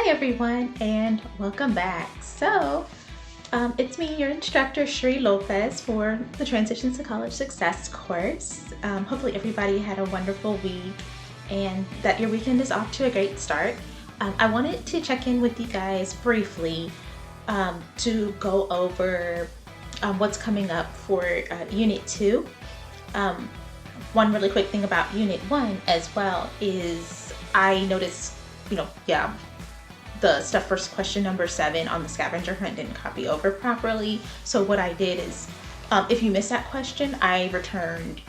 everyone, and welcome back. It's me, your instructor, Sheree Lopez, for the Transitions to College Success course. Hopefully everybody had a wonderful week and that your weekend is off to a great start. I wanted to check in with you guys briefly to go over what's coming up for Unit 2. One really quick thing about Unit 1 as well is I noticed, the stuff for question number 7 on the scavenger hunt didn't copy over properly. So what I did is, if you missed that question, I returned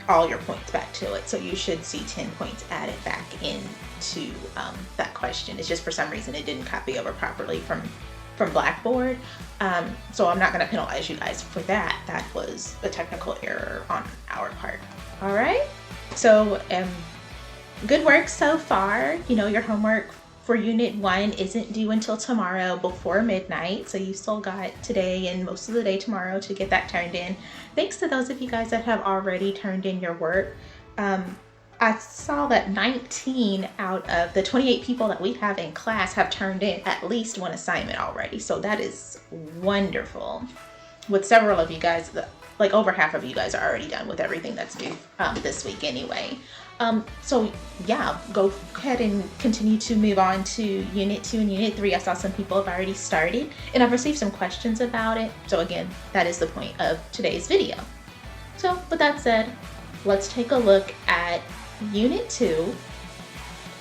all your points back to it. So you should see 10 points added back into that question. It's just for some reason it didn't copy over properly from Blackboard. So I'm not going to penalize you guys for that. That was a technical error on our part. All right. So good work so far. Your homework for Unit 1 isn't due until tomorrow before midnight, so you still got today and most of the day tomorrow to get that turned in. Thanks to those of you guys that have already turned in your work. I saw that 19 out of the 28 people that we have in class have turned in at least one assignment already, so that is wonderful. With several of you guys, like over half of you guys are already done with everything that's due this week anyway. So yeah, go ahead and continue to move on to Unit 2 and Unit 3. I saw some people have already started and I've received some questions about it. So again, that is the point of today's video. So with that said, let's take a look at Unit 2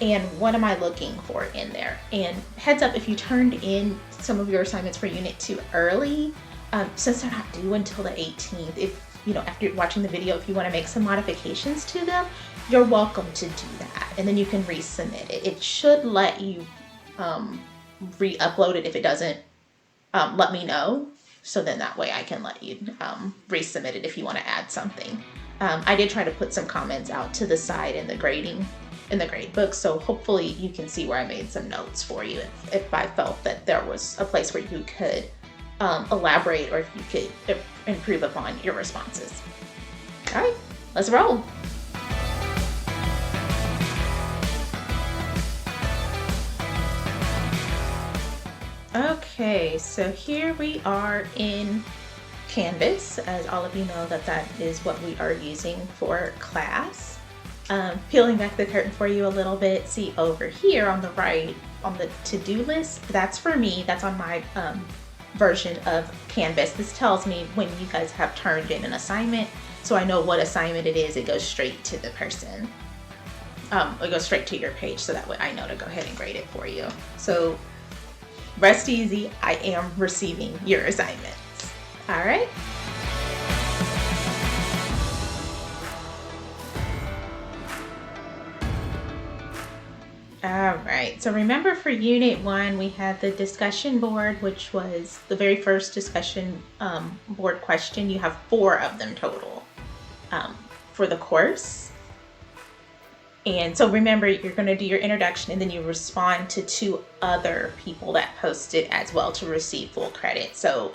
and what am I looking for in there. And heads up, if you turned in some of your assignments for Unit 2 early, since they're not due until the 18th, after watching the video, if you want to make some modifications to them, you're welcome to do that. And then you can resubmit it. It should let you re-upload it. If it doesn't, let me know. So then that way I can let you resubmit it if you want to add something. I did try to put some comments out to the side in the grade book. So hopefully you can see where I made some notes for you if I felt that there was a place where you could elaborate or if you could improve upon your responses. All right, let's roll. Okay, so here we are in Canvas. As all of you know, that is what we are using for class. Peeling back the curtain for you a little bit, see over here on the right, on the to-do list, that's for me, that's on my version of Canvas. This tells me when you guys have turned in an assignment, so I know what assignment it is. It goes straight to the person. It goes straight to your page, so that way I know to go ahead and grade it for you. So rest easy, I am receiving your assignments. All right. All right, so remember for Unit 1, we had the discussion board, which was the very first discussion board question. You have 4 of them total for the course. And so remember, you're going to do your introduction and then you respond to 2 other people that posted as well to receive full credit. So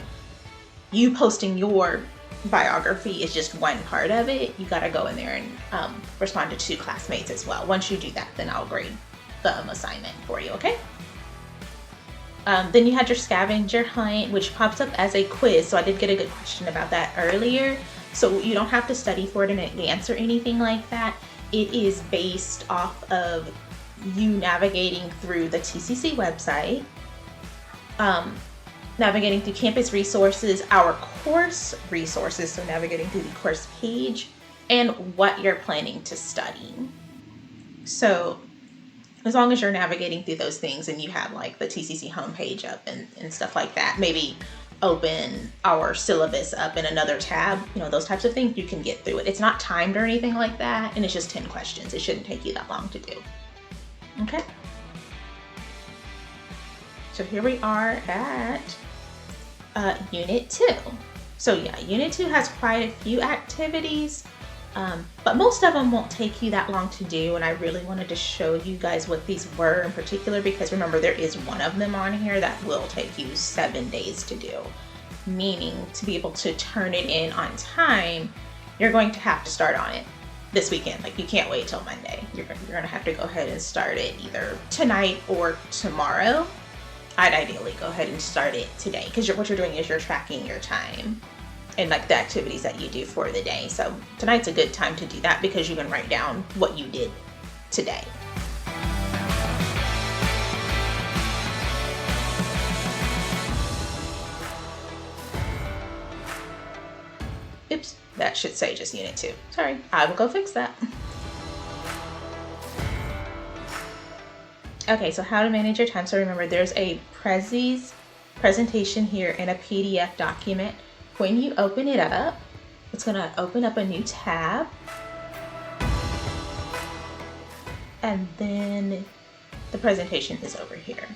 you posting your biography is just one part of it. You got to go in there and respond to 2 classmates as well. Once you do that, then I'll grade the assignment for you, okay? Then you had your scavenger hunt, which pops up as a quiz. So I did get a good question about that earlier. So you don't have to study for it in advance or anything like that. It is based off of you navigating through the TCC website, navigating through campus resources, our course resources, so navigating through the course page, and what you're planning to study. So as long as you're navigating through those things and you have like the TCC homepage up and stuff like that, maybe open our syllabus up in another tab, those types of things, you can get through it. It's not timed or anything like that, and it's just 10 questions. It shouldn't take you that long to do. Okay. So here we are at Unit 2. So yeah, Unit 2 has quite a few activities. But most of them won't take you that long to do, and I really wanted to show you guys what these were in particular, because remember, there is one of them on here that will take you 7 days to do, meaning to be able to turn it in on time, you're going to have to start on it this weekend. Like, you can't wait till Monday. You're gonna have to go ahead and start it either tonight or tomorrow. I'd ideally go ahead and start it today, because what you're doing is you're tracking your time and like the activities that you do for the day. So tonight's a good time to do that, because you can write down what you did today. Oops, that should say just Unit 2. Sorry, I will go fix that. Okay, so how to manage your time. So remember, there's a presentation here in a PDF document. When you open it up, it's gonna open up a new tab. And then the presentation is over here.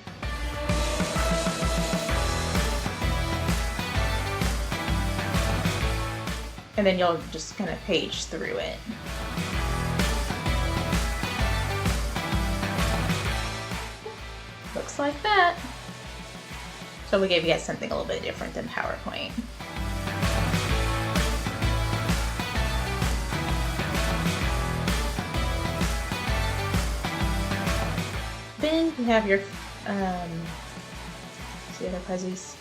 And then you'll just kind of page through it. Looks like that. So we gave you guys something a little bit different than PowerPoint. Then you have your see other prezzies.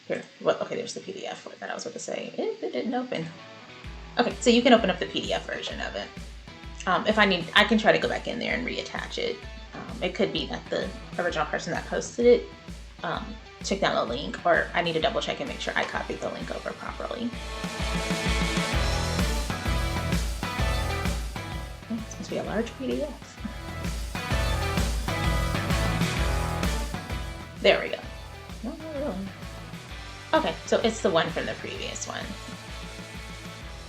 Here, well, okay, there's the PDF for that I was about to say. It didn't open. Okay, so you can open up the PDF version of it. If I need, I can try to go back in there and reattach it. It could be that the original person that posted it took down the link, or I need to double check and make sure I copied the link over properly. It's supposed to be a large PDF. There we go. No, not really. Okay, so it's the one from the previous one.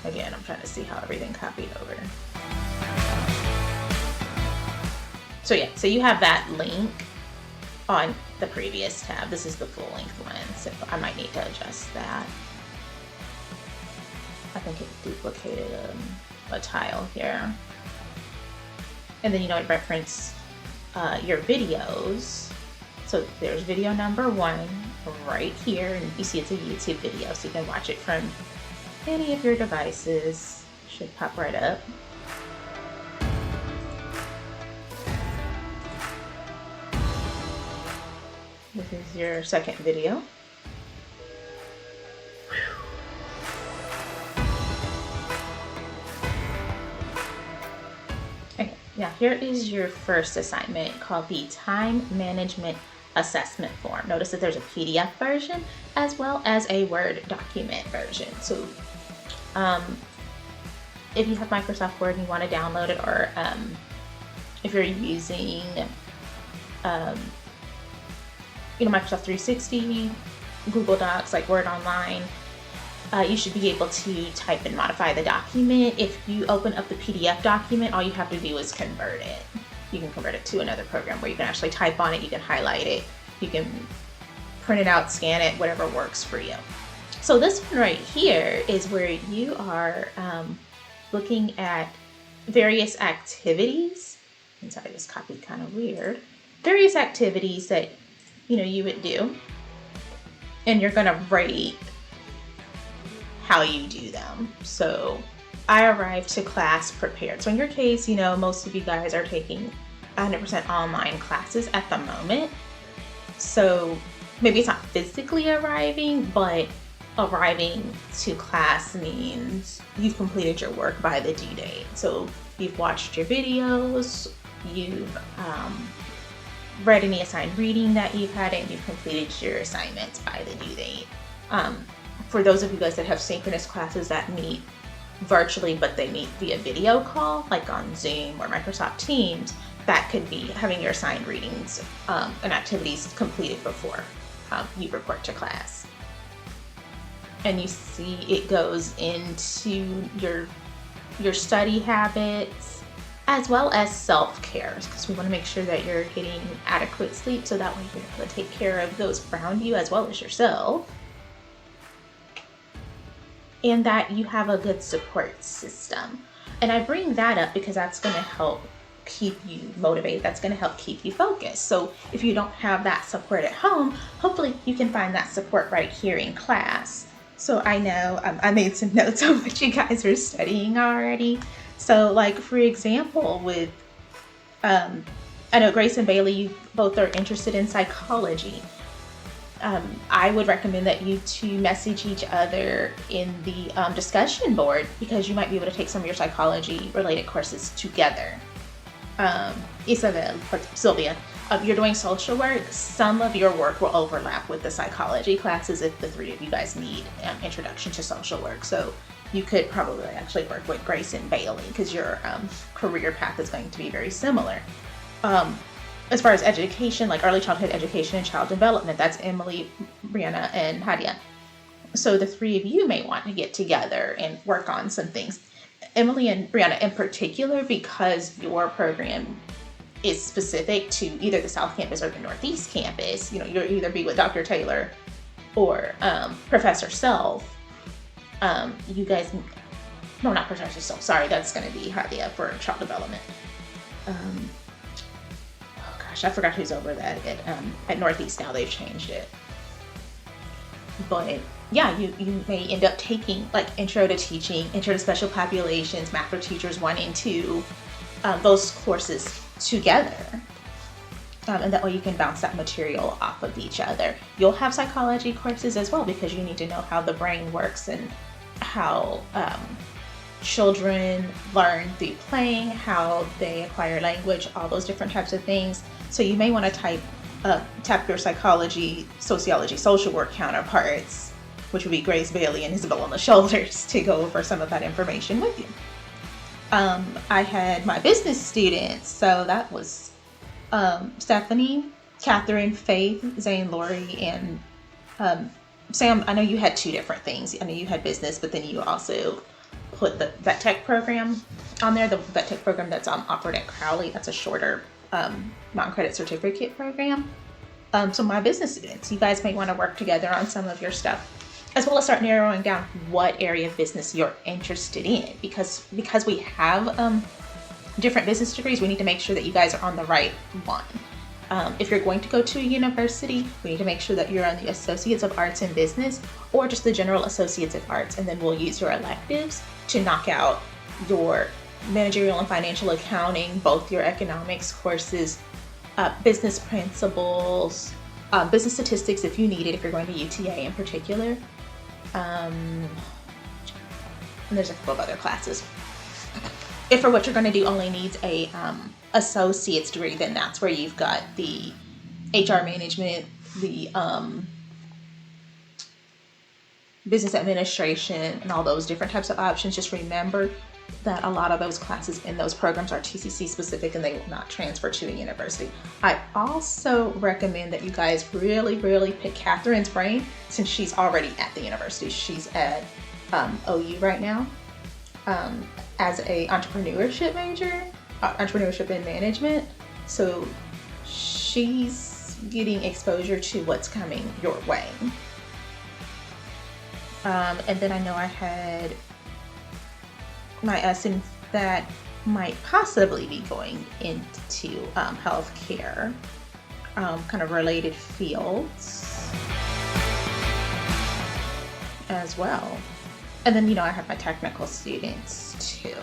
Again, I'm trying to see how everything copied over. So yeah, so you have that link on the previous tab. This is the full length one, so I might need to adjust that. I think it duplicated a tile here. And then, you know, it referenced your videos. So there's video number 1 right here, and you see it's a YouTube video, so you can watch it from any of your devices. Should pop right up. This is your second video. Okay, now here is your first assignment, called the Time Management Assessment Form. Notice that there's a PDF version as well as a Word document version. So if you have Microsoft Word and you want to download it, or if you're using Microsoft 360, Google Docs, like Word Online, you should be able to type and modify the document. If you open up the PDF document, all you have to do is convert it. You can convert it to another program where you can actually type on it, you can highlight it, you can print it out, scan it, whatever works for you. So this one right here is where you are looking at various activities. And sorry, this copied kind of weird. Various activities that you would do, and you're gonna rate how you do them. So I arrived to class prepared. So in your case, most of you guys are taking 100% online classes at the moment. So maybe it's not physically arriving, but arriving to class means you've completed your work by the due date. So you've watched your videos, you've read any assigned reading that you've had, and you've completed your assignments by the due date. For those of you guys that have synchronous classes that meet virtually, but they meet via video call, like on Zoom or Microsoft Teams, that could be having your assigned readings and activities completed before you report to class. And you see it goes into your study habits, as well as self-care, because we want to make sure that you're getting adequate sleep, so that way you're able to take care of those around you as well as yourself, and that you have a good support system. And I bring that up because that's going to help keep you motivated. That's going to help keep you focused. So if you don't have that support at home, hopefully you can find that support right here in class. So I know I made some notes on what you guys are studying already. So like, for example, with, I know Grace and Bailey, you both are interested in psychology. I would recommend that you two message each other in the discussion board, because you might be able to take some of your psychology related courses together. Isabel or Sylvia, you're doing social work. Some of your work will overlap with the psychology classes if the three of you guys need introduction to social work. So you could probably actually work with Grace and Bailey, because your career path is going to be very similar. As far as education, like early childhood education and child development, that's Emily, Brianna, and Hadia. So the three of you may want to get together and work on some things. Emily and Brianna in particular, because your program is specific to either the South Campus or the Northeast Campus. You'll either be with Dr. Taylor or Professor Self. You guys, no, not Professor Self, sorry, that's going to be Hadia for child development. I forgot who's over that at Northeast now. They've changed it. But yeah, you may end up taking like Intro to Teaching, Intro to Special Populations, Math for Teachers 1 and 2, those courses together. And that way you can bounce that material off of each other. You'll have psychology courses as well, because you need to know how the brain works and how children learn through playing, how they acquire language, all those different types of things. So you may want to tap your psychology, sociology, social work counterparts, which would be Grace, Bailey, and Isabel on the shoulders, to go over some of that information with you. I had my business students, so that was Stephanie, Catherine, Faith, Zane, Lori, and Sam. I know you had two different things. I know you had business, but then you also put the vet tech program on there, the vet tech program that's offered at Crowley. That's a shorter non-credit certificate program. So my business students, you guys may want to work together on some of your stuff, as well as start narrowing down what area of business you're interested in, because we have different business degrees. We need to make sure that you guys are on the right one. If you're going to go to a university, we need to make sure that you're on the Associates of Arts in Business or just the General Associates of Arts, and then we'll use your electives to knock out your managerial and financial accounting, both your economics courses, business principles, business statistics if you need it, if you're going to UTA in particular. And there's a couple of other classes. If for what you're going to do only needs a associate's degree, then that's where you've got the HR management, the business administration, and all those different types of options. Just remember that a lot of those classes in those programs are TCC specific, and they will not transfer to a university. I also recommend that you guys really, really pick Catherine's brain, since she's already at the university. She's at OU right now as a entrepreneurship major, entrepreneurship and management. So she's getting exposure to what's coming your way. And then I know I had my students that might possibly be going into healthcare, kind of related fields as well. And then, I have my technical students too.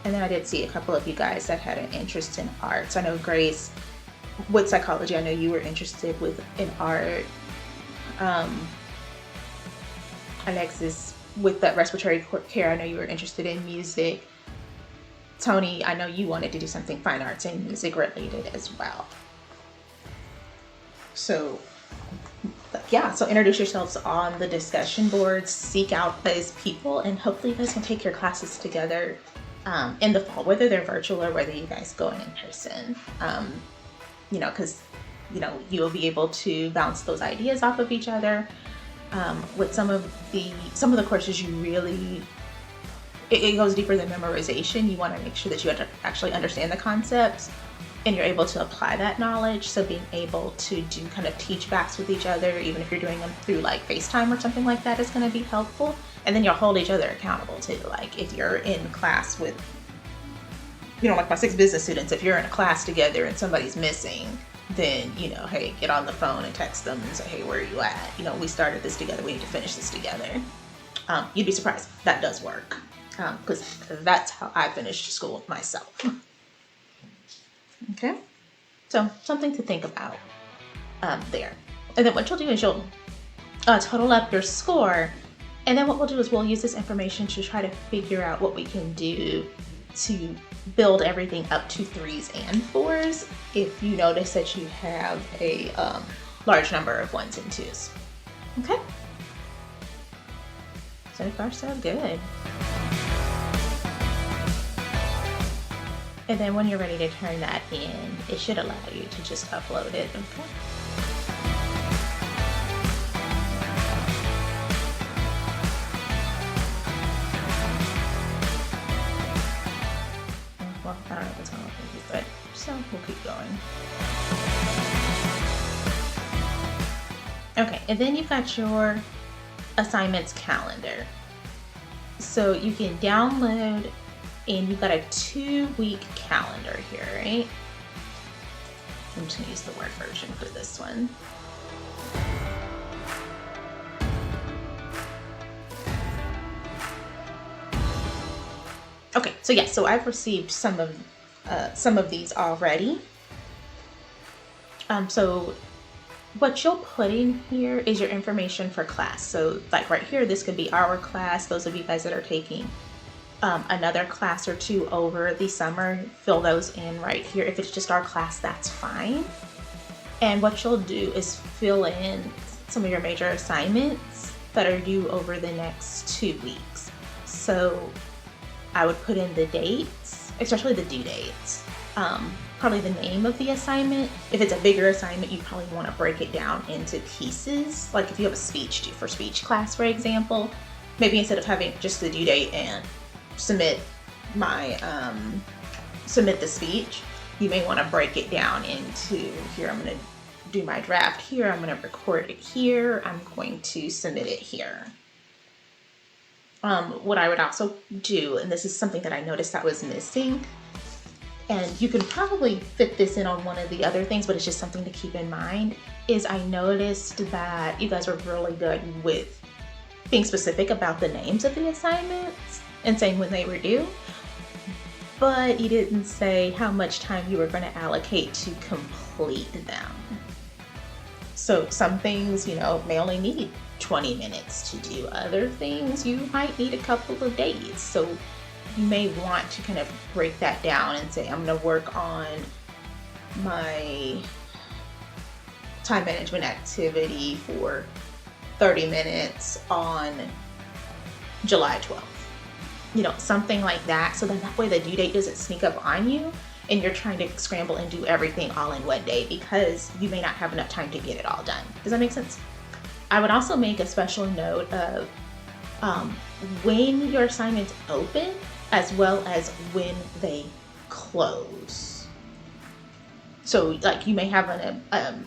And then I did see a couple of you guys that had an interest in arts. I know Grace, with psychology, I know you were interested in art. Alexis, with that respiratory care, I know you were interested in music. Tony, I know you wanted to do something fine arts and music related as well. So yeah, so introduce yourselves on the discussion boards, seek out those people, and hopefully you guys can take your classes together in the fall, whether they're virtual or whether you guys go in person. Because you'll be able to bounce those ideas off of each other. With some of the courses, you really, it goes deeper than memorization. You want to make sure that you actually understand the concepts and you're able to apply that knowledge. So being able to do kind of teach backs with each other, even if you're doing them through like FaceTime or something like that, is going to be helpful. And then you'll hold each other accountable too. Like if you're in class with like my 6 business students, if you're in a class together and somebody's missing, then, hey, get on the phone and text them and say, hey, where are you at? We started this together. We need to finish this together. You'd be surprised. That does work. Because that's how I finished school myself. Okay? So something to think about there. And then what you'll do is you'll total up your score. And then what we'll do is we'll use this information to try to figure out what we can do to build everything up to 3s and 4s if you notice that you have a large number of 1s and 2s. Okay? So far, so good. And then when you're ready to turn that in, it should allow you to just upload it, okay? Well, I don't know if it's gonna look easy, but so we'll keep going. Okay, and then you've got your assignments calendar. So you can download, and you've got a 2-week calendar here, right? I'm just gonna use the Word version for this one. Okay, so yeah, so I've received some of these already. So what you'll put in here is your information for class. So like right here, this could be our class. Those of you guys that are taking another class or 2 over the summer, fill those in right here. If it's just our class, that's fine. And what you'll do is fill in some of your major assignments that are due over the next 2 weeks. So I would put in the dates, especially the due dates, probably the name of the assignment. If it's a bigger assignment, you probably want to break it down into pieces. Like if you have a speech due for speech class, for example, maybe instead of having just the due date and submit the speech, you may want to break it down into, here I'm going to do my draft here, I'm going to record it here, I'm going to submit it here. What I would also do, and this is something that I noticed that was missing, and you can probably fit this in on one of the other things, but it's just something to keep in mind, is I noticed that you guys were really good with being specific about the names of the assignments and saying when they were due, but you didn't say how much time you were going to allocate to complete them. So some things, may only need 20 minutes to do. Other things you might need a couple of days. So you may want to kind of break that down and say, I'm going to work on my time management activity for 30 minutes on July 12th. Something like that. So then that way the due date doesn't sneak up on you and you're trying to scramble and do everything all in one day because you may not have enough time to get it all done. Does that make sense? I would also make a special note of when your assignments open as well as when they close. So like you may have an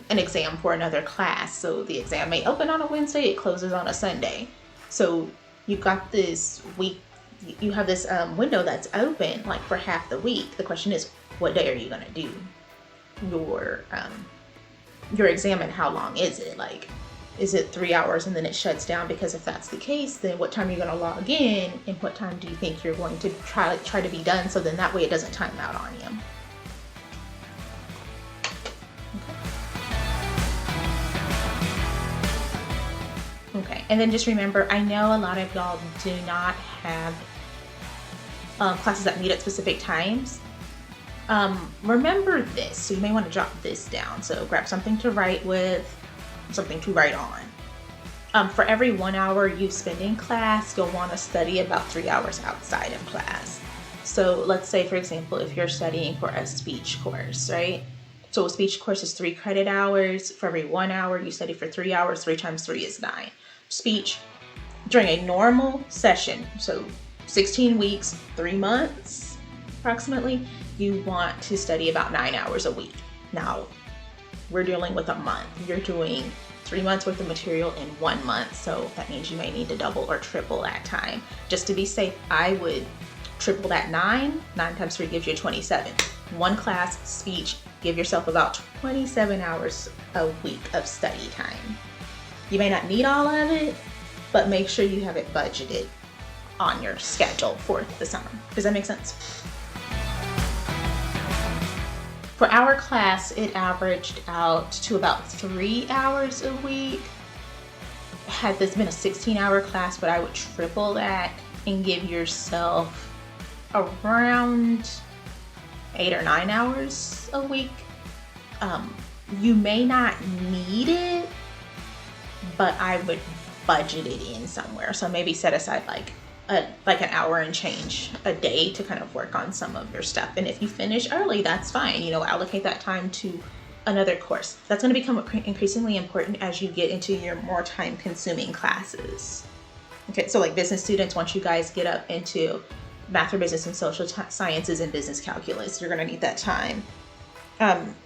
exam for another class. So the exam may open on a Wednesday, it closes on a Sunday. So you've got this week, you have this window that's open like for half the week. The question is, what day are you gonna do your exam and how long is it? Like, is it 3 hours and then it shuts down? Because if that's the case, then what time are you going to log in and what time do you think you're going to try to be done? So then that way it doesn't time out on you. Okay, and then just remember, I know a lot of y'all do not have classes that meet at specific times. Remember this, so you may want to jot this down. So grab something to write with, something to write on. For every 1 hour you spend in class, you'll want to study about 3 hours outside of class. So let's say, for example, if you're studying for a speech course, right? So a speech course is 3 credit hours. For every 1 hour you study for 3 hours, 3 times 3 is 9. Speech during a normal session, so 16 weeks, 3 months approximately, you want to study about 9 hours a week. Now, we're dealing with a month. You're doing 3 months worth of material in 1 month, so that means you may need to double or triple that time. Just to be safe, I would triple that 9 times 3 gives you 27. One class, speech, give yourself about 27 hours a week of study time. You may not need all of it, but make sure you have it budgeted on your schedule for the summer. Does that make sense? For our class, it averaged out to about 3 hours a week. Had this been a 16-hour class, but I would triple that and give yourself around 8 or 9 hours a week. You may not need it, but I would budget it in somewhere. So maybe set aside like an hour and change a day to kind of work on some of your stuff. And if you finish early, that's fine. You know, allocate that time to another course. That's going to become increasingly important as you get into your more time consuming classes. Okay, so like business students, once you guys get up into math or business and social sciences and business calculus, you're going to need that time.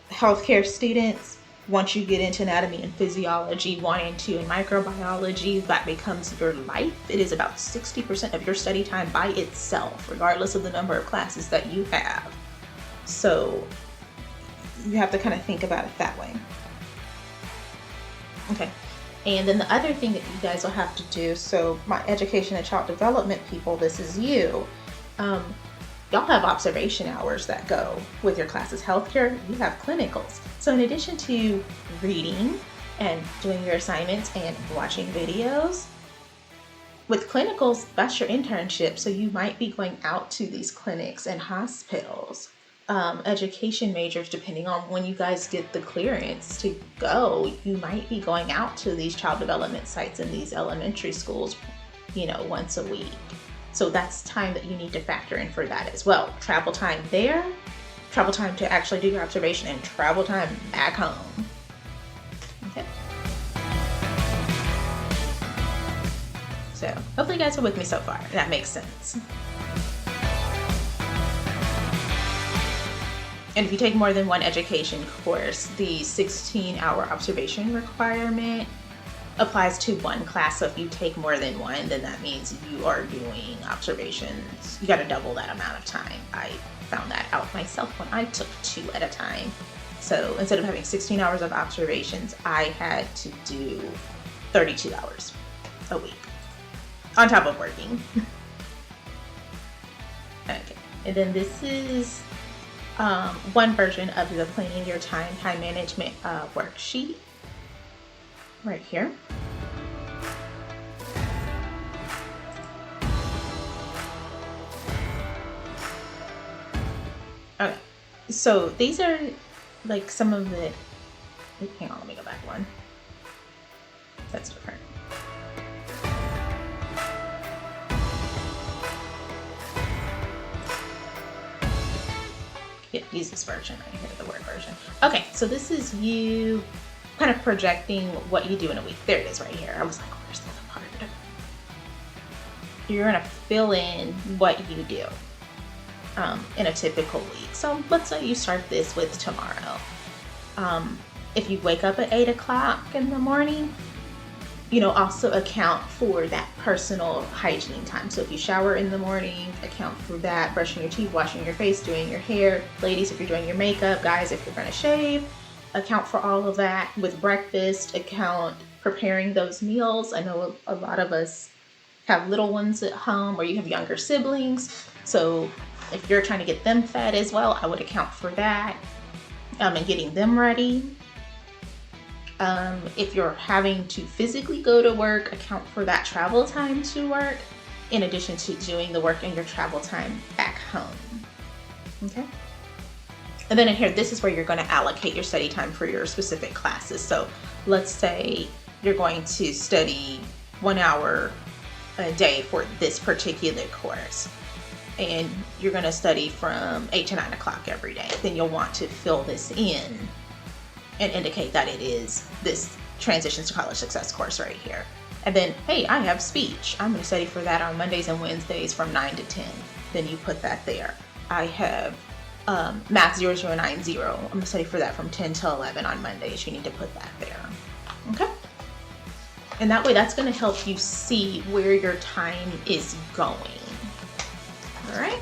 Healthcare students, once you get into anatomy and physiology, 1 and 2 and microbiology, that becomes your life. It is about 60% of your study time by itself, regardless of the number of classes that you have. So you have to kind of think about it that way. Okay. And then the other thing that you guys will have to do, so my education and child development people, this is you. Y'all have observation hours that go with your classes. Healthcare, you have clinicals. So in addition to reading and doing your assignments and watching videos, with clinicals, that's your internship. So you might be going out to these clinics and hospitals. Education majors, depending on when you guys get the clearance to go, you might be going out to these child development sites in these elementary schools, you know, once a week. So that's time that you need to factor in for that as well. Travel time there, travel time to actually do your observation, and travel time back home. Okay. So hopefully you guys are with me so far. That makes sense. And if you take more than one education course, the 16-hour observation requirement applies to one class. So if you take more than one, then that means you are doing observations. You got to double that amount of time. I found that out myself when I took 2 at a time. So instead of having 16 hours of observations, I had to do 32 hours a week on top of working. Okay, and then this is one version of the planning your time management worksheet right here. Okay, so these are like some of the, hang on, let me go back one. That's different. Yeah, use this version right here, the Word version. Okay, so this is you kind of projecting what you do in a week. There it is right here. I was like, where's the other part? You're gonna fill in what you do in a typical week. So let's say you start this with tomorrow. If you wake up at 8 o'clock in the morning, you know, also account for that personal hygiene time. So if you shower in the morning, account for that, brushing your teeth, washing your face, doing your hair. Ladies, if you're doing your makeup, guys, if you're gonna shave, account for all of that. With breakfast, account preparing those meals. I know a lot of us have little ones at home, or you have younger siblings. So if you're trying to get them fed as well, I would account for that and getting them ready. If you're having to physically go to work, account for that travel time to work, in addition to doing the work in your travel time back home. Okay? And then in here, this is where you're going to allocate your study time for your specific classes. So let's say you're going to study 1 hour a day for this particular course, and you're going to study from 8 to 9 o'clock every day. Then you'll want to fill this in and indicate that it is this Transitions to College Success course right here. And then, hey, I have speech. I'm going to study for that on Mondays and Wednesdays from 9 to 10. Then you put that there. I have Math 0090. I'm going to study for that from 10 to 11 on Mondays. You need to put that there. Okay? And that way, that's going to help you see where your time is going. All right?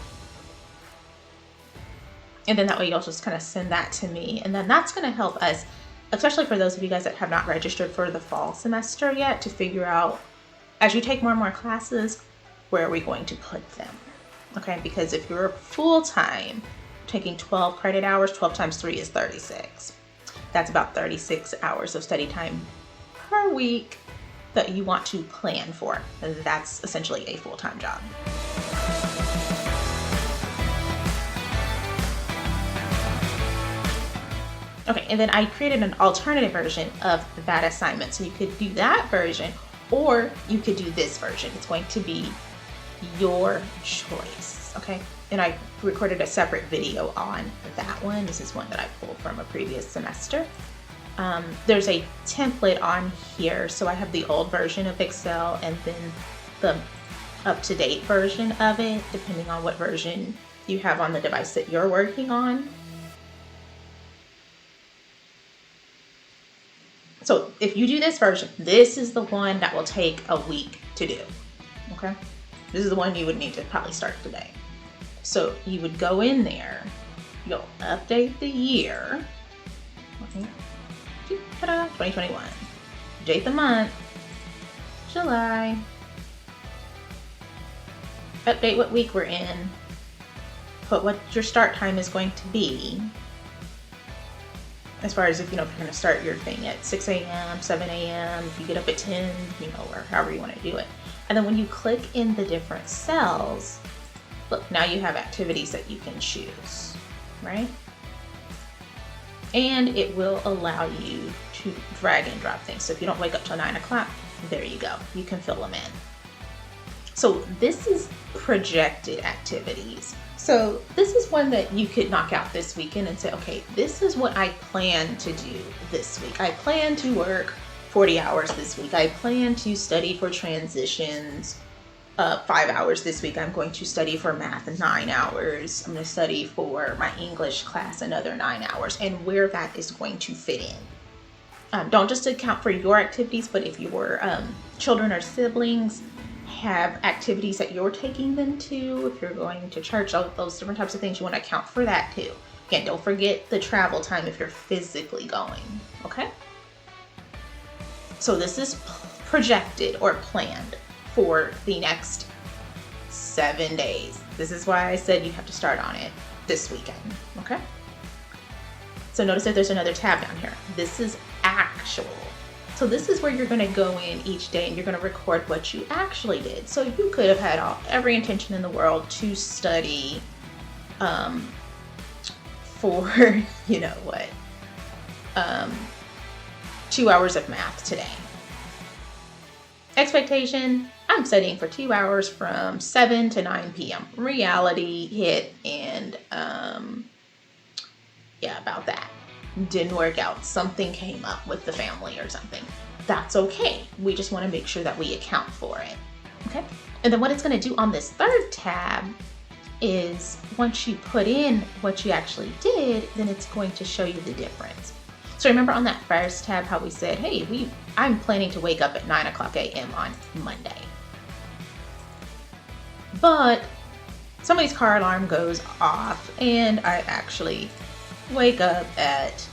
And then that way you'll just kind of send that to me. And then that's going to help us, especially for those of you guys that have not registered for the fall semester yet, to figure out, as you take more and more classes, where are we going to put them? Okay, because if you're full-time, taking 12 credit hours, 12 times 3 is 36. That's about 36 hours of study time per week that you want to plan for. That's essentially a full-time job. Okay, and then I created an alternative version of that assignment. So you could do that version, or you could do this version. It's going to be your choice, okay? And I recorded a separate video on that one. This is one that I pulled from a previous semester. There's a template on here. So I have the old version of Excel and then the up-to-date version of it, depending on what version you have on the device that you're working on. So if you do this version, this is the one that will take a week to do, okay? This is the one you would need to probably start today. So you would go in there, you'll update the year, okay. 2021, date the month, July, update what week we're in, put what your start time is going to be, as far as if you're going to start your thing at 6 a.m., 7 a.m., if you get up at 10, or however you want to do it. And then when you click in the different cells, look, now you have activities that you can choose, right? And it will allow you to drag and drop things. So if you don't wake up till 9 o'clock, there you go. You can fill them in. So this is projected activities. So this is one that you could knock out this weekend and say, okay, this is what I plan to do this week. I plan to work 40 hours this week. I plan to study for transitions 5 hours this week. I'm going to study for math 9 hours. I'm going to study for my English class another 9 hours, and where that is going to fit in. Don't just account for your activities, but if your children or siblings have activities that you're taking them to, if you're going to church, all those different types of things, you want to account for that too. Again, don't forget the travel time if you're physically going, okay? So this is projected or planned for the next 7 days. This is why I said you have to start on it this weekend, okay? So notice that there's another tab down here. This is actual. So this is where you're going to go in each day and you're going to record what you actually did. So you could have had every intention in the world to study for, 2 hours of math today. Expectation, I'm studying for 2 hours from 7 to 9 p.m. Reality hit and about that. Didn't work out. Something came up with the family or something. That's okay. We just want to make sure that we account for it. Okay? And then what it's going to do on this third tab is once you put in what you actually did, then it's going to show you the difference. So remember on that first tab how we said, hey, I'm planning to wake up at 9 o'clock a.m. on Monday. But somebody's car alarm goes off and I actually wake up at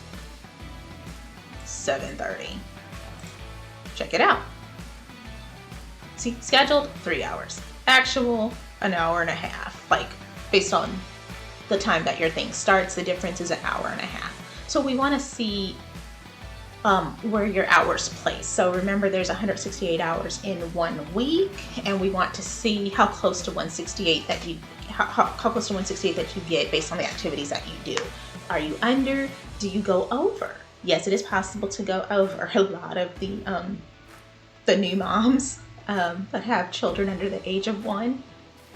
7:30. Check it out. See, scheduled 3 hours. Actual, an hour and a half. Like, based on the time that your thing starts, the difference is an hour and a half. So we want to see where your hours place. So remember there's 168 hours in 1 week, and we want to see how close to 168 that you how close to 168 that you get based on the activities that you do. Are you under? Do you go over? Yes, it is possible to go over. A lot of the new moms that have children under the age of 1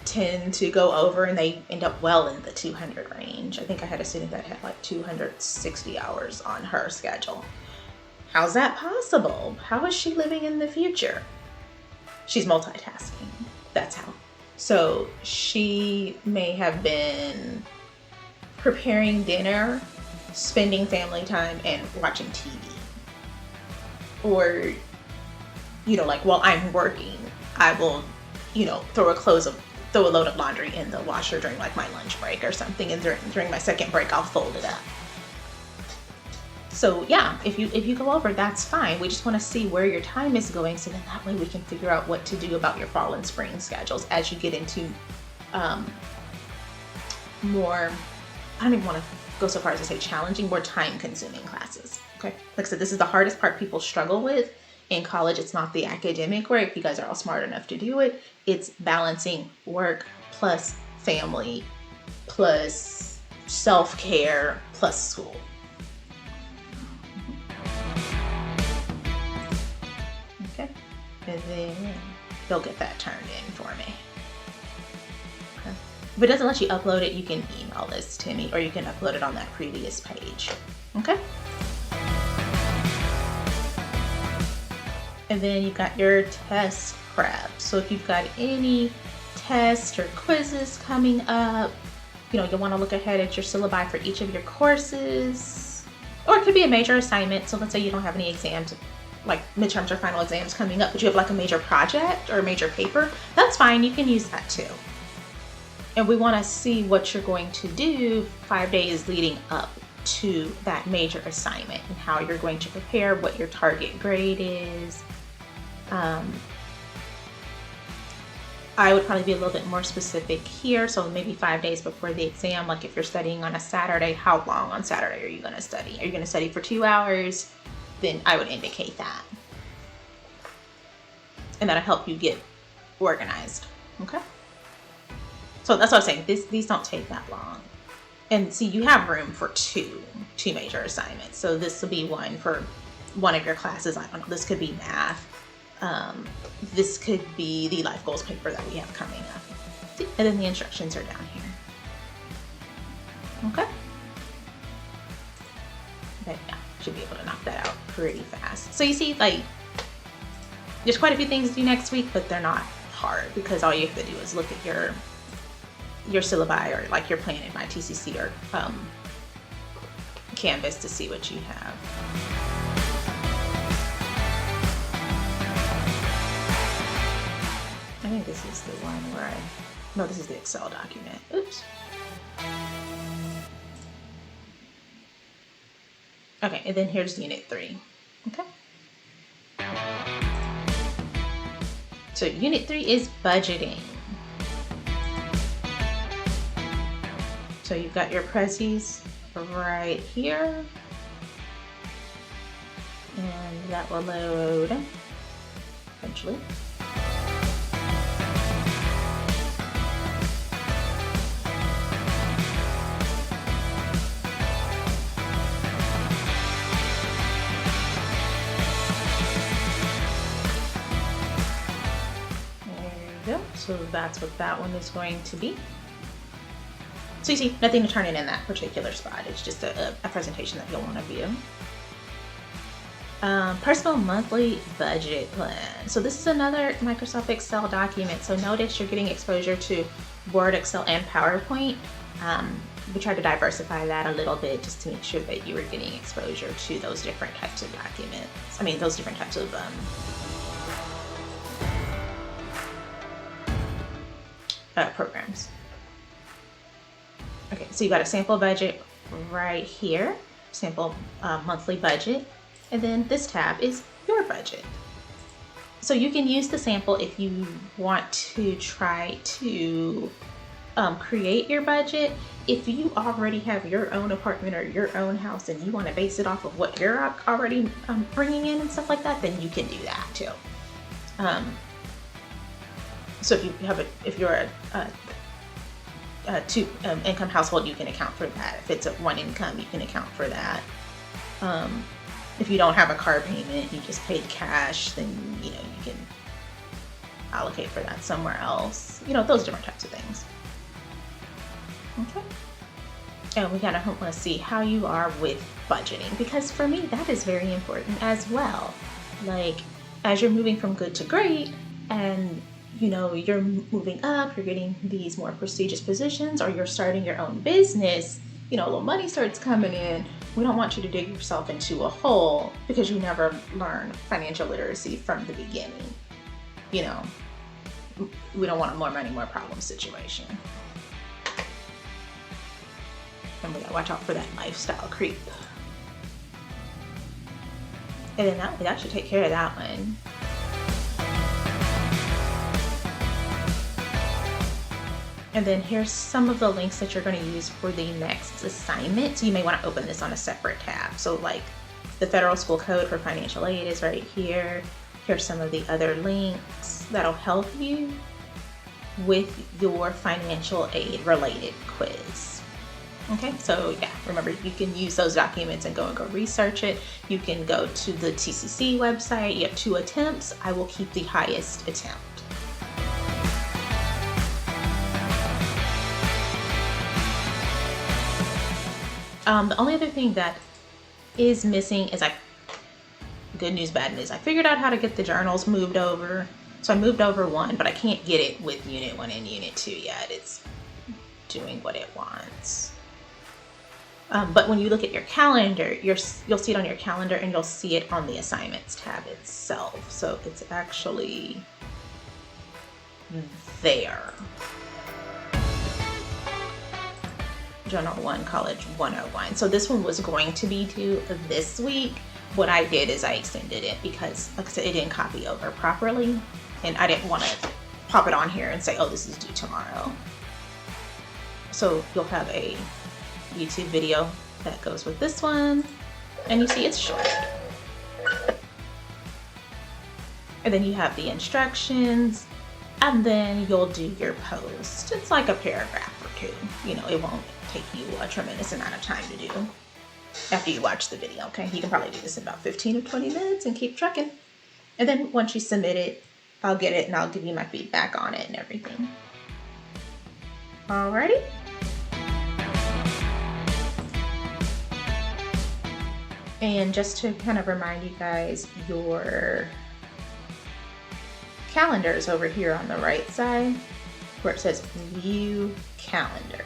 tend to go over, and they end up well in the 200 range. I think I had a student that had like 260 hours on her schedule. How's that possible? How is she living in the future? She's multitasking. That's how. So she may have been preparing dinner, spending family time, and watching TV. Or, like while I'm working, I will, throw a throw a load of laundry in the washer during like my lunch break or something, and during my second break I'll fold it up. So yeah, if you go over, that's fine. We just want to see where your time is going, so then that way we can figure out what to do about your fall and spring schedules as you get into more, I don't even want to go so far as to say challenging, more time-consuming classes. Okay, like I said, this is the hardest part people struggle with in college. It's not the academic work. You guys are all smart enough to do it. It's balancing work plus family plus self-care plus school. Okay, and then they'll get that turned in for me. Okay. If it doesn't let you upload it, you can email this to me, or you can upload it on that previous page. Okay. And then you've got your test prep. So if you've got any tests or quizzes coming up, you'll want to look ahead at your syllabi for each of your courses. Or it could be a major assignment. So let's say you don't have any exams, like midterms or final exams coming up, but you have like a major project or a major paper. That's fine. You can use that too. And we want to see what you're going to do 5 days leading up to that major assignment and how you're going to prepare, what your target grade is. I would probably be a little bit more specific here. So maybe 5 days before the exam, like if you're studying on a Saturday, how long on Saturday are you going to study? Are you going to study for 2 hours? Then I would indicate that. And that'll help you get organized. Okay. So that's what I'm saying. These don't take that long. And see, you have room for two major assignments. So this will be one for one of your classes. I don't know. This could be math. This could be the life goals paper that we have coming up. And then the instructions are down here. Okay. But yeah, should be able to knock that out pretty fast. So you see, like, there's quite a few things to do next week, but they're not hard because all you have to do is look at your syllabi or like your plan in my TCC or Canvas to see what you have. I think this is the one where no, this is the Excel document. Oops. Okay, and then here's Unit 3. Okay. So Unit 3 is budgeting. So you've got your prezzies right here. And that will load eventually. So that's what that one is going to be. So you see, nothing to turn in that particular spot. It's just a presentation that you'll want to view. Personal monthly budget plan. So this is another Microsoft Excel document. So notice you're getting exposure to Word, Excel, and PowerPoint. We tried to diversify that a little bit just to make sure that you were getting exposure to those different types of documents. I mean, those different types of programs. Okay, so you got a sample budget right here, sample monthly budget, and then this tab is your budget. So you can use the sample if you want to try to create your budget. If you already have your own apartment or your own house and you want to base it off of what you're already bringing in and stuff like that, then you can do that too. So if you're a two income household, you can account for that. If it's a one income, you can account for that. If you don't have a car payment, you just paid cash, then you can allocate for that somewhere else. Those different types of things. Okay. And we kind of want to see how you are with budgeting, because for me that is very important as well. Like, as you're moving from good to great, and you're moving up, you're getting these more prestigious positions, or you're starting your own business, a little money starts coming in. We don't want you to dig yourself into a hole because you never learned financial literacy from the beginning. we don't want a more money, more problems situation. And we gotta watch out for that lifestyle creep. And then that should take care of that one. And then here's some of the links that you're going to use for the next assignment. So you may want to open this on a separate tab. So like the Federal School Code for Financial Aid is right here. Here's some of the other links that'll help you with your financial aid related quiz. Okay, so yeah, remember you can use those documents and go research it. You can go to the TCC website. You have 2 attempts. I will keep the highest attempt. The only other thing that is missing is good news, bad news. I figured out how to get the journals moved over. So I moved over one, but I can't get it with Unit 1 and Unit 2 yet. It's doing what it wants. But when you look at your calendar, you'll see it on your calendar and you'll see it on the assignments tab itself. So it's actually there. Journal 1, College 101. So this one was going to be due this week. What I did is I extended it because, like I said, it didn't copy over properly. And I didn't want to pop it on here and say, oh, this is due tomorrow. So you'll have a YouTube video that goes with this one. And you see it's short. And then you have the instructions. And then you'll do your post. It's like a paragraph or 2. You know, it won't take you a tremendous amount of time to do after you watch the video, okay? You can probably do this in about 15 or 20 minutes and keep trucking. And then once you submit it, I'll get it and I'll give you my feedback on it and everything. Alrighty. And just to kind of remind you guys, your calendar is over here on the right side where it says View Calendar.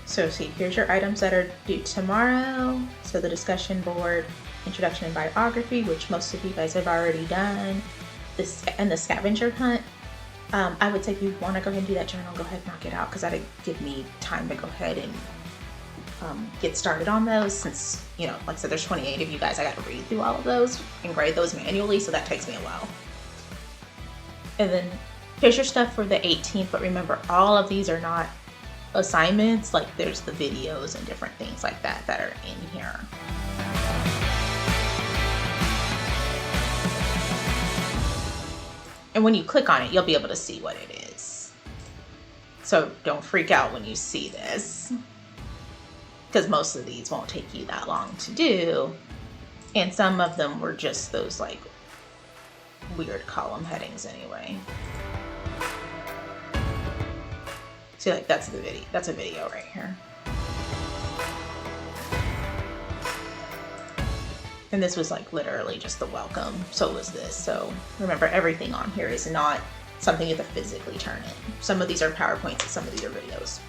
So see, here's your items that are due tomorrow. So the discussion board, introduction and biography, which most of you guys have already done, and the scavenger hunt. I would say if you want to go ahead and do that journal, go ahead and knock it out because that'd give me time to go ahead and get started on those since, you know, like I said, there's 28 of you guys. I got to read through all of those and grade those manually, so that takes me a while. And then here's your stuff for the 18th, but remember, all of these are not assignments. Like there's the videos and different things like that that are in here. And when you click on it, you'll be able to see what it is. So don't freak out when you see this, because most of these won't take you that long to do. And some of them were just those like weird column headings anyway. See, like that's the video. That's a video right here. And this was like literally just the welcome. So was this. So remember, everything on here is not something you have to physically turn in. Some of these are PowerPoints and some of these are videos.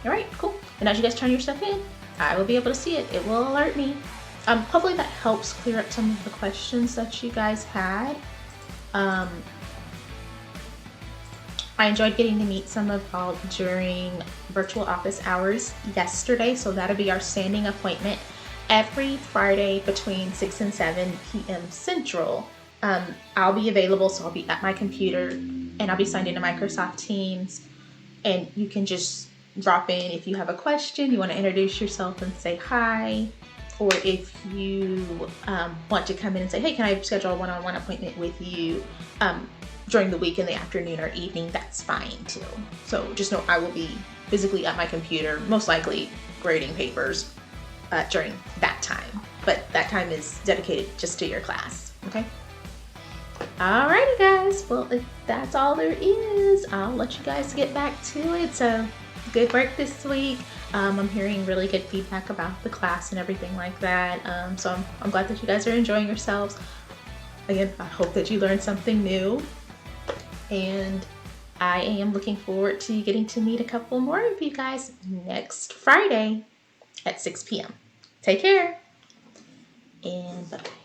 All right, cool. And as you guys turn your stuff in, I will be able to see it. It will alert me. Hopefully that helps clear up some of the questions that you guys had. I enjoyed getting to meet some of y'all during virtual office hours yesterday. So that'll be our standing appointment every Friday between 6 and 7 p.m. Central. I'll be available, so I'll be at my computer and I'll be signed into Microsoft Teams, and you can just drop in if you have a question, you want to introduce yourself and say hi, or if you want to come in and say, hey, can I schedule a one-on-one appointment with you during the week in the afternoon or evening, that's fine too. So just know I will be physically at my computer, most likely grading papers during that time. But that time is dedicated just to your class, okay? Alrighty guys, well if that's all there is, I'll let you guys get back to it. So good work this week. I'm hearing really good feedback about the class and everything like that. So I'm glad that you guys are enjoying yourselves. Again, I hope that you learned something new. And I am looking forward to getting to meet a couple more of you guys next Friday at 6 p.m. Take care. and bye.